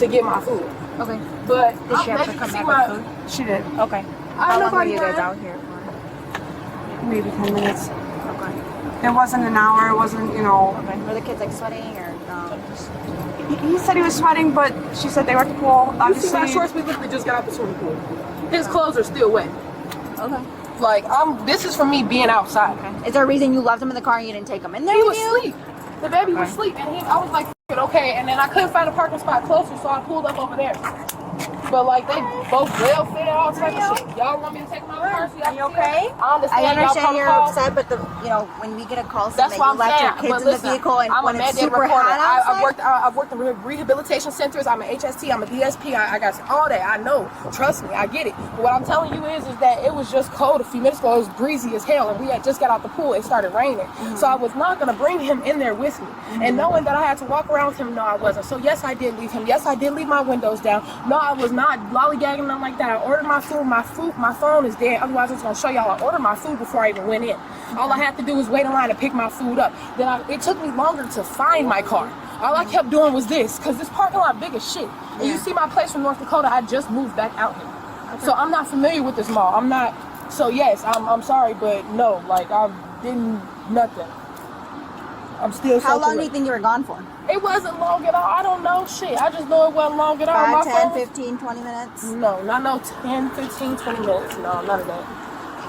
to get my food. Okay. But did she have to come back with food? She did. Okay. How long were you guys out here for? Maybe 10 minutes. Okay. It wasn't an hour. It wasn't, you know. Okay. Were the kids like sweating or no? He said he was sweating, but she said they were at the pool. Obviously, you see my shorts? We literally just got out the swimming pool. His clothes are still wet. Okay. Like, this is for me being outside. Okay. Is there a reason you left him in the car and you didn't take him in there? He was asleep. The baby was asleep, and I was like, okay. And then I couldn't find a parking spot closer, so I pulled up over there. But like, they both well fit, all type of shit. Y'all want me to take my car? Are you okay? I understand. I understand you're upset, but when we get a call saying that you left your kids in the vehicle and when it's super hot outside. I've worked in rehabilitation centers. I'm an HST. I'm a DSP. I got all that. I know. Trust me. I get it. But what I'm telling you is that it was just cold a few minutes ago. It was breezy as hell, and we had just got out the pool. It started raining, so I was not gonna bring him in there with me. And knowing that I had to walk around with him, no, I wasn't. So yes, I did leave him. Yes, I did leave my windows down. No, I was not lollygagging nothing like that. I ordered my food. My phone is dead. Otherwise, I was gonna show y'all. I ordered my food before I even went in. All I had to do was wait in line to pick my food up. Then it took me longer to find my car. All I kept doing was this, because this parking lot big as shit. And you see my place from North Dakota, I just moved back out here. Okay. So I'm not familiar with this mall. I'm not. So yes, I'm sorry, but no, like I didn't nothing. I'm still. How long do you think you were gone for? It wasn't long at all. I don't know shit. I just know it wasn't long at all. 5, 10, 15, 20 minutes? No, not no 10, 15, 20 minutes. No, none of that.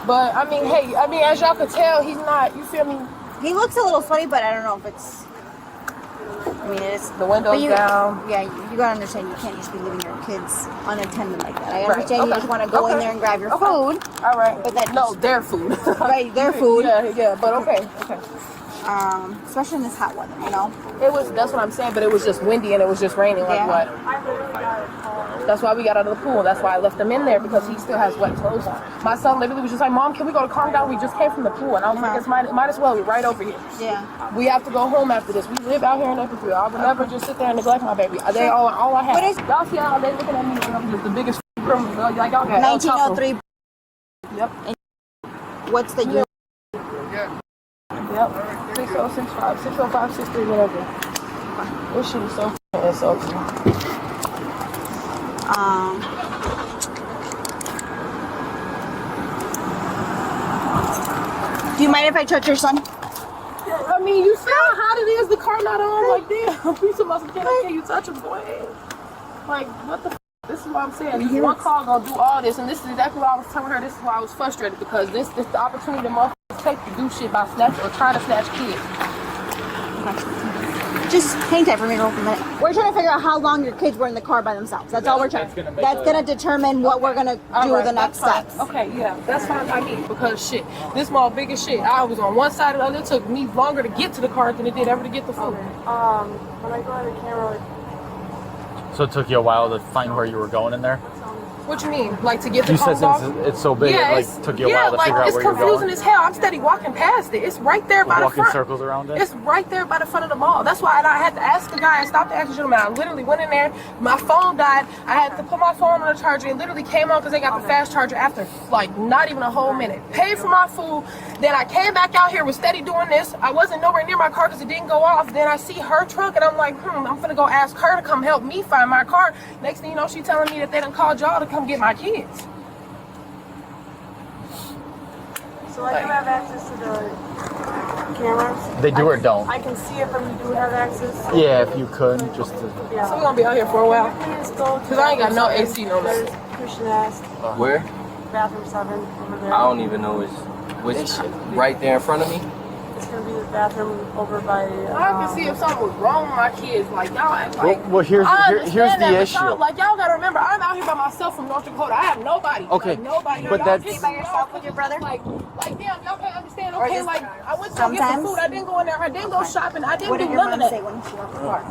But I mean, hey, as y'all could tell, he's not, you feel me? He looks a little sweaty, but I don't know if it's, it's the windows down. Yeah, you gotta understand, you can't just be leaving your kids unattended like that. I understand you just want to go in there and grab your food. All right. But that no, their food. Right, their food. Yeah, but okay. Especially in this hot weather, That's what I'm saying, but it was just windy and it was just raining, like what? That's why we got out of the pool. That's why I left him in there, because he still has wet clothes on. My son literally was just like, Mom, can we go to calm down? We just came from the pool. And I was like, it's might as well, we're right over here. Yeah. We have to go home after this. We live out here in Edwardsville. I would never just sit there and neglect my baby. They all I have. Y'all see how they looking at me and I'm just the biggest criminal. Like, y'all got 1903. Yep. And what's the year? Yep. 6065, 605, 63, whatever. This shit is so insulting. Do you mind if I touch your son? I mean, you see how hot it is? The car not on. Like, damn. Piece of muscle. Can you touch him, boy? Like, what the f? This is what I'm saying. This one car gonna do all this, and this is exactly what I was telling her. This is why I was frustrated, because this is the opportunity that motherfuckers take to do shit by snatch or try to snatch kids. Okay. Just hang tight for me for a minute. We're trying to figure out how long your kids were in the car by themselves. That's all we're trying. That's gonna determine what we're gonna do the next steps. Okay, yeah, that's fine by me, because shit, this mall big as shit. I was on one side of the other. It took me longer to get to the car than it did ever to get the food. When I go on the camera. So it took you a while to find where you were going in there? What you mean? Like to get the You said car since it's so big, it took you a while to figure out where you're going? it's confusing as hell. I'm steady walking past it. It's right there by the front. Walking circles around it? It's right there by the front of the mall. That's why I had to ask the guy. I stopped to ask the gentleman. I literally went in there. My phone died. I had to put my phone on the charger. It literally came on because they got the fast charger after like not even a whole minute. Paid for my food. Then I came back out here, was steady doing this. I wasn't nowhere near my car because it didn't go off. Then I see her trunk and I'm like, I'm finna go ask her to come help me find my car. Next thing you know, she telling me that they done called y'all to come get my kids. So I do have access to the cameras? They do or don't? I can see if you do have access. Yeah, if you could, just to... Yeah. So we're going to be out here for a while? Because I ain't got no AC no more. Where? Bathroom 7 over there. I don't even know which right there in front of me. It's going to be the bathroom over by... I can see if something was wrong with my kids. Like, y'all act like... Well, here's the issue. Like, y'all got to remember, I'm out here by myself from North Dakota. I have nobody. Okay. Like, nobody. But that's... You by yourself with your brother? Like, damn, y'all can't understand. Okay, like, I went to go get some food. I didn't go in there. I didn't go shopping. I didn't do none of that. Say when she walked the car?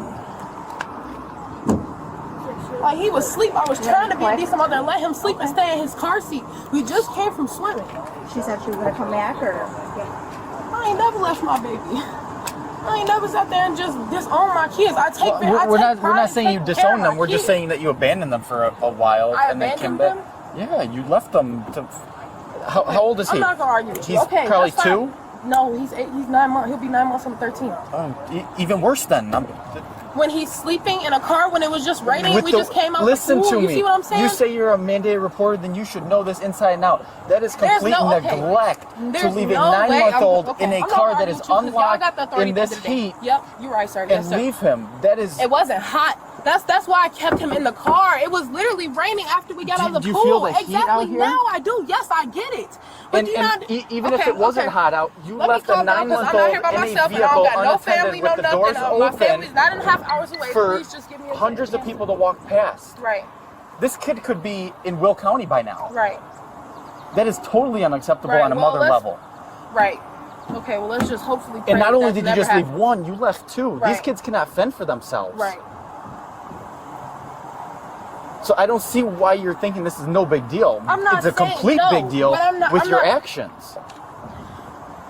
Like, he was asleep. I was trying to be a decent mother and let him sleep and stay in his car seat. We just came from swimming. She said she was going to come back, or... I ain't never left my baby. I ain't never sat there and just disown my kids. We're not saying you disown them. We're just saying that you abandoned them for a while. I and they came abandoned back. Yeah, you left them to... How old is he? I'm not gonna argue with you. He's okay, probably 2? No, he's 9 months. He'll be 9 months on the 13th. Oh, even worse then. when he's sleeping in a car when it was just raining and we just came out Listen the pool. to me. You see what I'm saying? You say you're a mandated reporter, then you should know this inside and out. That is complete neglect to leave a 9-month-old in a car that is unlocked in this heat. Yep, you're right, sir. And leave him. That is. It wasn't hot. That's why I kept him in the car. It was literally raining after we got out of the pool. Do you feel the heat out here? Now I do. Yes, I get it. But even if it wasn't hot out, you left a 9-month-old in a vehicle unattended with the doors My family's open 9.5 hours away. for Please just give me a hundreds of people to walk past. Right. This kid could be in Will County by now. Right. That is totally unacceptable on a mother level. Right. Okay, well, let's just hopefully pray And not only that did you just leave one, you left two. Right. These kids cannot fend for themselves. Right. So I don't see why you're thinking this is no big deal. I'm not It's a complete big deal with your actions.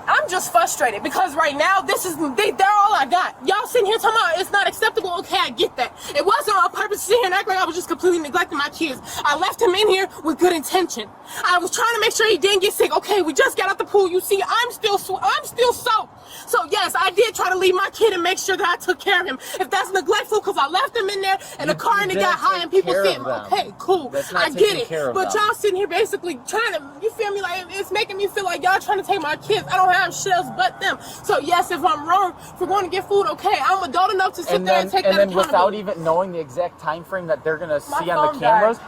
I'm just frustrated because right now they're all I got. Y'all sitting here talking about it's not acceptable. Okay, I get that. It wasn't on purpose to sit here and act like I was just completely neglecting my kids. I left him in here with good intention. I was trying to make sure he didn't get sick. Okay, we just got out the pool. You see, I'm still soaked. So yes, I did try to leave my kid and make sure that I took care of him. If that's neglectful because I left him in there and the car and it got high and people see him. Okay, cool. I get it. But y'all sitting here basically trying to, you feel me? Like it's making me feel like y'all trying to take my kids. I don't have shit else but them. So yes, if I'm wrong for going to get food, okay, I'm adult enough to sit there and take that accountability. And then without even knowing the exact time frame that they're gonna see on the cameras,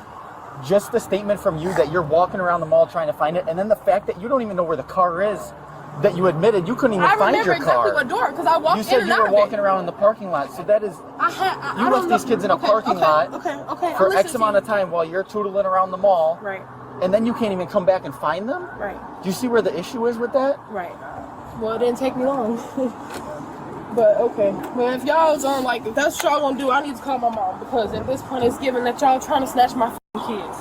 just the statement from you that you're walking around the mall trying to find it, and then the fact that you don't even know where the car is, that you admitted you couldn't even find your car. I remember exactly what door because I walked in and out of it. You said you were walking around in the parking lot, so that is you left these kids in a parking lot for X amount of time while you're tootling around the mall. Right. And then you can't even come back and find them? Right. Do you see where the issue is with that? Right. Well, it didn't take me long. But okay. But if y'all are like, if that's what y'all gonna do, I need to call my mom because at this point it's given that y'all trying to snatch my kids.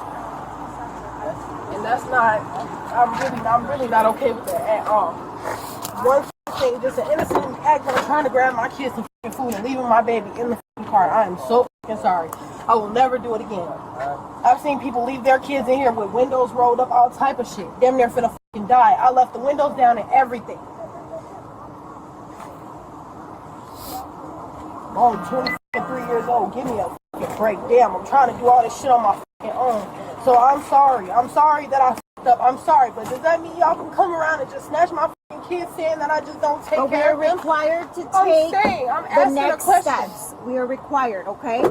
And that's not, I'm really not okay with that at all. One thing, just an innocent act of trying to grab my kids some food and leaving my baby in the car. I am so sorry. I will never do it again. I've seen people leave their kids in here with windows rolled up, all type of shit. Damn near finna die. I left the windows down and everything. I'm 23 years old. Give me a fucking break. Damn, I'm trying to do all this shit on my fucking own. So I'm sorry. I'm sorry that I fucked up. I'm sorry. But does that mean y'all can come around and just snatch my fucking kids saying that I just don't take care of them? We're required to take the next steps. We are required, okay?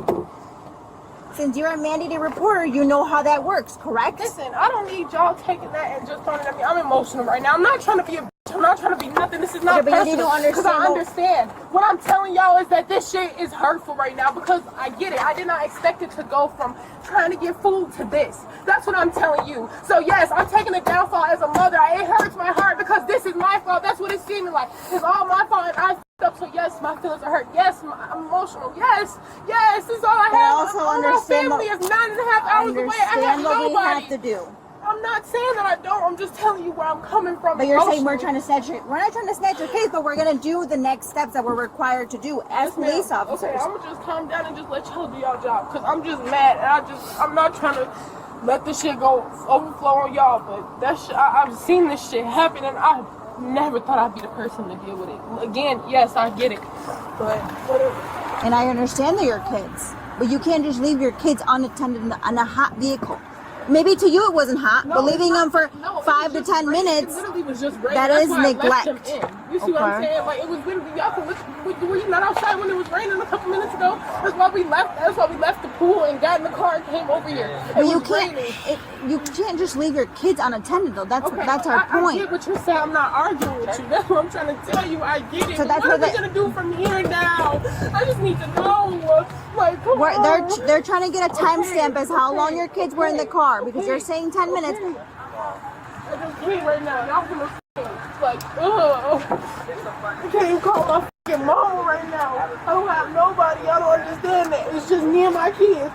Since you're a mandated reporter, you know how that works, correct? Listen, I don't need y'all taking that and just throwing it at me. I'm emotional right now. I'm not trying to be a bitch. I'm not trying to be nothing. This is not personal. Because I understand. What I'm telling y'all is that this shit is hurtful right now because I get it. I did not expect it to go from trying to get food to this. That's what I'm telling you. So yes, I'm taking a downfall as a mother. It hurts my heart because this is my fault. That's what it's seeming like. It's all my fault and I up. So yes, my feelings are hurt. Yes, I'm emotional. Yes, this is all I have. I also understand my family is 9.5 hours away. I have nobody. What we have to do. I'm not saying that I don't. I'm just telling you where I'm coming from. But you're saying we're trying to snatch your. We're not trying to snatch your case, but we're gonna do the next steps that we're required to do as police officers. Okay, I'm gonna just calm down and just let y'all do y'all job. Cause I'm just mad and I'm not trying to let this shit go overflow on y'all. But that shit, I've seen this shit happen and I never thought I'd be the person to deal with it. Again, yes, I get it, but whatever. And I understand that you're kids, but you can't just leave your kids unattended in a hot vehicle. Maybe to you it wasn't hot, but leaving them for 5 to 10 minutes, that is neglect. You see what I'm saying? Like, it was literally, y'all can look, were you not outside when it was raining a couple minutes ago? That's why we left the pool and got in the car and came over here. But you can't just leave your kids unattended though. That's our point. I get what you're saying. I'm not arguing with you. That's what I'm trying to tell you. I get it. So that's what are we gonna do from here now? I just need to know. Like, come on. They're trying to get a timestamp as how long your kids were in the car because you're saying 10 minutes. I just can't right now. Y'all gonna like, I can't even call my fucking mama right now. I don't have nobody. I don't understand that. It's just me and my kids.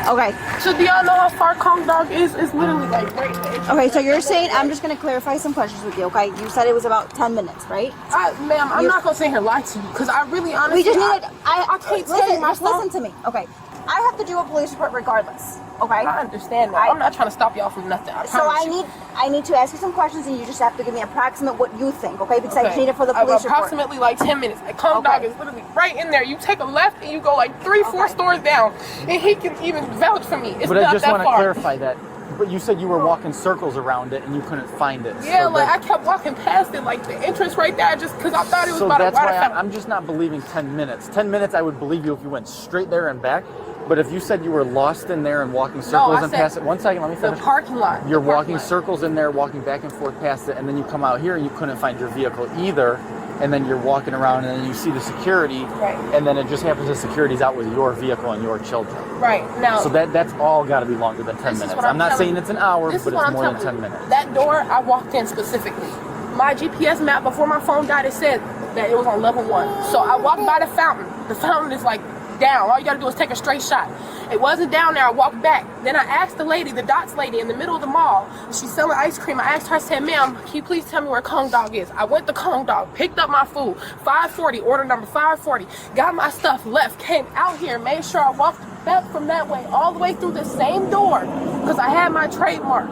Okay. So do y'all know how far Kong Dog is? It's literally like right there. Okay, so you're saying, I'm just going to clarify some questions with you, okay? You said it was about 10 minutes, right? Ma'am, I'm not going to sit here and lie to you because I really honestly, we just need I can't tell you my phone. Listen to me, okay. I have to do a police report regardless. Okay. I understand that. I'm not trying to stop y'all from nothing. I need to ask you some questions, and you just have to give me approximate what you think, okay? Because I just need it for the police report. Approximately like 10 minutes. A Kong dog is literally right in there. You take a left and you go like 3-4 stores down, and he can even vouch for me. It's but not I just that want to far. clarify that. But you said you were walking circles around it and you couldn't find it. Yeah, so like I kept walking past it, like the entrance right there, just because I thought it was so about that's a why water I'm just not believing 10 minutes. 10 minutes, I would believe you if you went straight there and back. But if you said you were lost in there and walking circles and past it, 1 second, let me finish. The parking lot. You're walking circles in there, walking back and forth past it, and then you come out here and you couldn't find your vehicle either. And then you're walking around and then you see the security, and then it just happens the security's out with your vehicle and your children. Right. Now. So that's all got to be longer than 10 minutes. I'm not saying it's an hour, but it's more than 10 minutes. That door, I walked in specifically. My GPS map, before my phone died, it said that it was on level 1. So I walked by the fountain. The fountain is like down. All you got to do is take a straight shot. It wasn't down there. I walked back. Then I asked the lady, the Dots lady in the middle of the mall. She's selling ice cream. I asked her, I said, ma'am, can you please tell me where Kong Dog is? I went to Kong Dog, picked up my food, 540, order number 540, got my stuff, left, came out here, made sure I walked back from that way, all the way through the same door, because I had my trademark.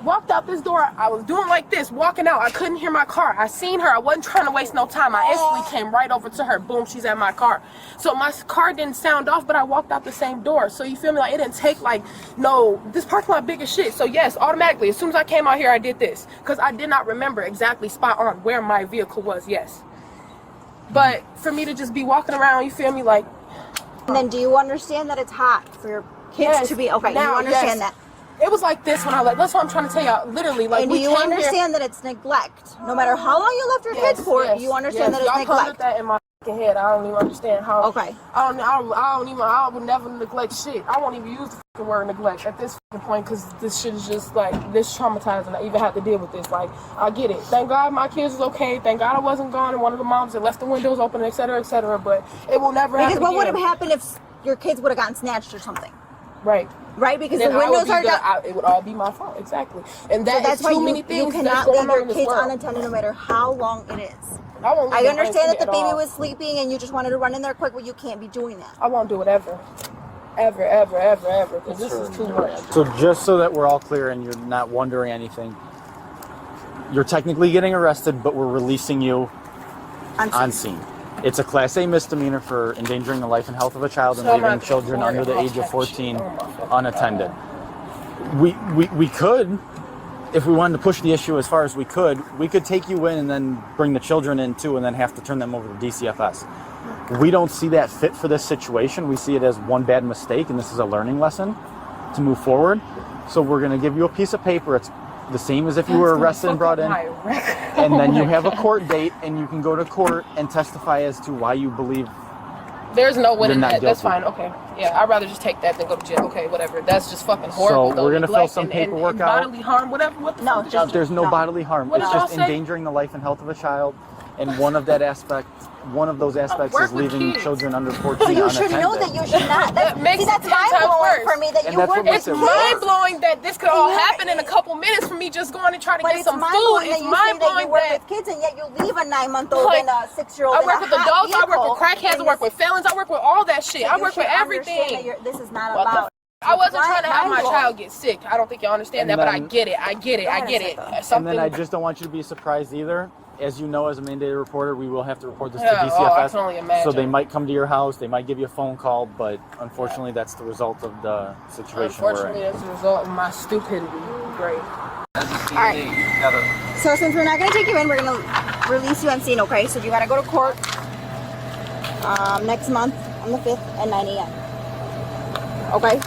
Walked out this door, I was doing like this, walking out, I couldn't hear my car. I seen her, I wasn't trying to waste no time. I instantly came right over to her, boom, she's at my car. So my car didn't sound off, but I walked out the same door. So you feel me, like it didn't take like, no, this parking lot big as shit. So yes, automatically, as soon as I came out here, I did this. Because I did not remember exactly spot on where my vehicle was, yes. But for me to just be walking around, you feel me, like. And then do you understand that it's hot for your kids to be, okay, now, you understand that. It was like this when I that's what I'm trying to tell y'all. Literally, like and do you understand that it's neglect? No matter how long you left your kids for, you understand that it's y'all neglect. Put that in my head. I don't even understand how. Okay. I would never neglect shit. I won't even use the word neglect at this point because this shit is just like this traumatizing. I even have to deal with this. Like I get it. Thank God my kids was okay. Thank God I wasn't gone and one of the moms had left the windows open, etc., etc. But it will never happen. Because what would again. have happened if your kids would have gotten snatched or something? Right. Right, because then the windows are it would all be my fault, exactly. And that's why too many things. You cannot leave your kids unattended no matter how long it is. I understand that the baby was sleeping and you just wanted to run in there quick, but you can't be doing that. I won't do it ever. Ever, because this is too much. So just so that we're all clear and you're not wondering anything, you're technically getting arrested, but we're releasing you on scene. It's a Class A misdemeanor for endangering the life and health of a child and leaving children under the age of 14 unattended. We could, if we wanted to push the issue as far as we could take you in and then bring the children in too and then have to turn them over to DCFS. We don't see that fit for this situation. We see it as one bad mistake, and this is a learning lesson to move forward. So we're going to give you a piece of paper. It's the same as if you were arrested and brought in. And then you have a court date, and you can go to court and testify as to why you believe there's no winning that. guilty. That's fine. Okay. Yeah, I'd rather just take that than go to jail. Okay, whatever. That's just fucking horrible. So we're going to fill some paperwork and out. Bodily harm, whatever. What the fuck did y'all do? There's no bodily harm. What It's did y'all just say? endangering the life and health of a child. And one of those aspects is leaving children under 14 So you unattended. should know that you should not. That's mind-blowing for me that And you that's what work makes with it kids. mind-blowing that this could all happen in a couple minutes for me just going and trying to get some food. It's mind-blowing that you work that with kids and yet you leave a 9-month-old and a 6-year-old I in work a with hot adults, I vehicle. work with crackheads, I work with felons, I work with all that shit. I work with everything. This is not about. I wasn't trying to have my child get sick. I don't think y'all understand that, but I get it. And then I just don't want you to be surprised either. As you know, as a mandated reporter, we will have to report this to I DCFS. can only imagine. So they might come to your house, they might give you a phone call, but unfortunately, that's the result of the situation we're Unfortunately, in. that's the result of my stupidity. Great. Alright. So since we're not going to take you in, we're going to release you on scene, okay? So you got to go to court next month on the 5th at 9 a.m. Okay?